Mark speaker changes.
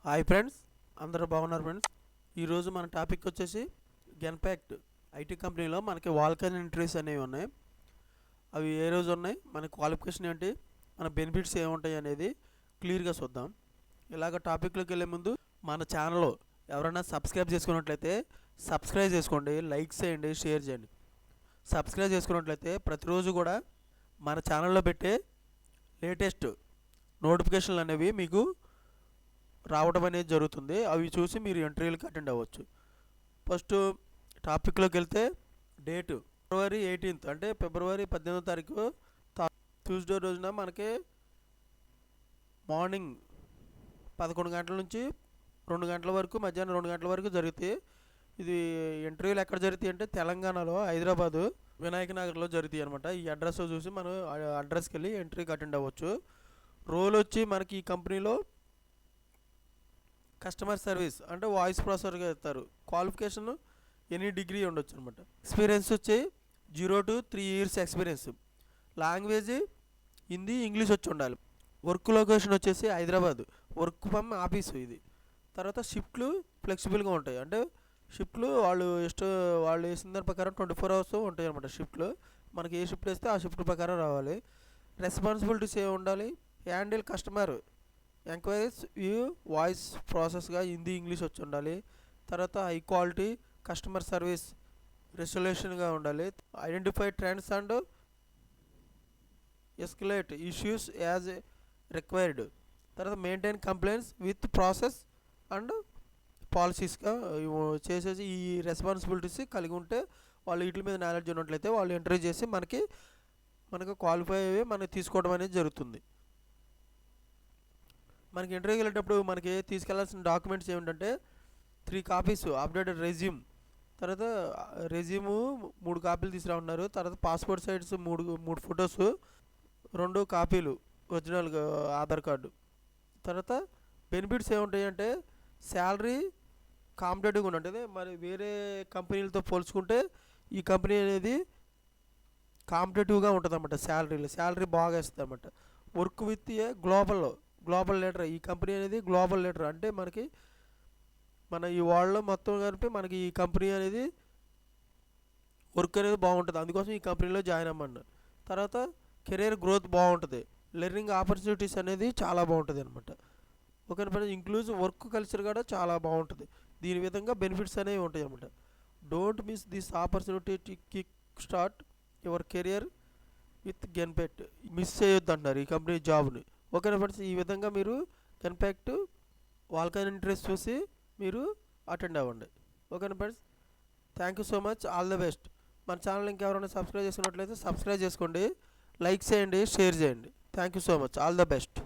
Speaker 1: Hi friends, అందరూ బాగున్నారు friends. ఈరోజు మన టాపిక్ వచ్చేసి గెన్పాక్ట్ ఐటీ కంపెనీలో మనకి వాల్కన్ ఇంటర్వ్యూస్ అనేవి ఉన్నాయి. అవి ఏ రోజు ఉన్నాయి, మన క్వాలిఫికేషన్ ఏంటి, మన బెనిఫిట్స్ ఏముంటాయి అనేది క్లియర్గా చూద్దాం. ఇలాగ టాపిక్లోకి వెళ్ళే ముందు మన ఛానల్లో ఎవరైనా సబ్స్క్రైబ్ చేసుకున్నట్లయితే సబ్స్క్రైబ్ చేసుకోండి, లైక్ చేయండి, షేర్ చేయండి. సబ్స్క్రైబ్ చేసుకున్నట్లయితే ప్రతిరోజు కూడా మన ఛానల్లో పెట్టే లేటెస్ట్ నోటిఫికేషన్లు అనేవి మీకు రావడం అనేది జరుగుతుంది. అవి చూసి మీరు ఇంటర్వ్యూలకు అటెండ్ అవ్వచ్చు. ఫస్ట్ టాపిక్లోకి వెళ్తే డేటు ఫిబ్రవరి 18th అంటే ఫిబ్రవరి 18వ తారీఖు ట్యూస్డే రోజున మనకి మార్నింగ్ 11 గంటల నుంచి 2 గంటల వరకు, మధ్యాహ్నం 2 గంటల వరకు జరుగుతాయి. ఇది ఇంటర్వ్యూలు ఎక్కడ జరుగుతాయి అంటే తెలంగాణలో హైదరాబాదు వినాయక నగర్లో జరుగుతాయి అనమాట. ఈ అడ్రస్ చూసి మనం అడ్రస్కి వెళ్ళి ఇంటర్వ్యూకి అటెండ్ అవ్వచ్చు. రోల్ వచ్చి మనకి ఈ కంపెనీలో కస్టమర్ సర్వీస్ అంటే వాయిస్ ప్రాసెసర్గా ఇస్తారు. క్వాలిఫికేషన్ ఎనీ డిగ్రీ ఉండొచ్చు అనమాట. ఎక్స్పీరియన్స్ వచ్చి 0 to 3 years experience. Language Hindi, English వచ్చి ఉండాలి. వర్క్ లొకేషన్ వచ్చేసి హైదరాబాద్, వర్క్ ఫ్రమ్ ఆఫీసు ఇది. తర్వాత షిఫ్ట్లు ఫ్లెక్సిబుల్గా ఉంటాయి. అంటే షిఫ్ట్లు వాళ్ళు వేసిన దాని ప్రకారం 24 hours ఉంటాయి అనమాట. షిఫ్ట్లు మనకి ఏ షిఫ్ట్ వేస్తే ఆ షిఫ్ట్ ప్రకారం రావాలి. రెస్పాన్సిబిలిటీస్ ఏమి ఉండాలి, handle customer enquiries via voice ప్రాసెస్గా హిందీ, ఇంగ్లీష్ వచ్చి ఉండాలి. తర్వాత హై క్వాలిటీ కస్టమర్ సర్వీస్ రెసల్యూషన్గా ఉండాలి. Identify trends and escalate issues as required. తర్వాత maintain complaints with process and పాలసీస్గా చేసేసి ఈ రెస్పాన్సిబిలిటీస్ కలిగి ఉంటే వాళ్ళు వీటి మీద నాలెడ్జ్ ఉన్నట్లయితే వాళ్ళు ఇంటర్వ్యూ చేసి మనకు క్వాలిఫై అయ్యి మనకి తీసుకోవడం అనేది జరుగుతుంది. మనకి ఇంటర్వ్యూకి వెళ్ళేటప్పుడు మనకి తీసుకెళ్లాల్సిన డాక్యుమెంట్స్ ఏమిటంటే 3 copies అప్డేటెడ్ రెజ్యూమ్. తర్వాత రెజ్యూము 3 కాపీలు తీసుకురామన్నారు. తర్వాత పాస్పోర్ట్ సైజ్ 3 ఫొటోస్, 2 కాపీలు ఒరిజినల్ ఆధార్ కార్డు. తర్వాత బెనిఫిట్స్ ఏముంటాయంటే శాలరీ కాంపిటేటివ్గా ఉంటుంది. మరి వేరే కంపెనీలతో పోల్చుకుంటే ఈ కంపెనీ అనేది కాంపిటేటివ్గా ఉంటుంది అన్నమాట. శాలరీ బాగా ఇస్తుంది అన్నమాట. Work with a global leader. ఈ కంపెనీ అనేది గ్లోబల్ లీడర్. అంటే మనకి ఈ వరల్డ్లో మొత్తం కలిపి మనకి ఈ కంపెనీ అనేది వర్క్ అనేది బాగుంటుంది. అందుకోసం ఈ కంపెనీలో జాయిన్ అవ్వమన్నారు. తర్వాత కెరీర్ గ్రోత్ బాగుంటుంది. లెర్నింగ్ ఆపర్చునిటీస్ అనేది చాలా బాగుంటుంది అనమాట. ఓకే, ఇంక్లూజివ్ వర్క్ కల్చర్ కూడా చాలా బాగుంటుంది. దీని విధంగా బెనిఫిట్స్ అనేవి ఉంటాయి అనమాట. Don't miss this opportunity to kick start your career with Genpact. Miss చేయొద్దు అంటున్నారు ఈ కంపెనీ జాబ్ని. ఓకేనా ఫ్రెండ్స్, ఈ విధంగా మీరు గెన్పాక్ట్ వాల్కన్ ఇంటర్వ్యూస్ చూసి మీరు అటెండ్ అవ్వండి. ఓకేనా friends, thank you so much, all the best. మన ఛానల్ ఇంకెవరైనా సబ్స్క్రైబ్ చేసుకున్నట్లయితే సబ్స్క్రైబ్ చేసుకోండి, లైక్ చేయండి, షేర్ చేయండి. Thank you so much, all the best.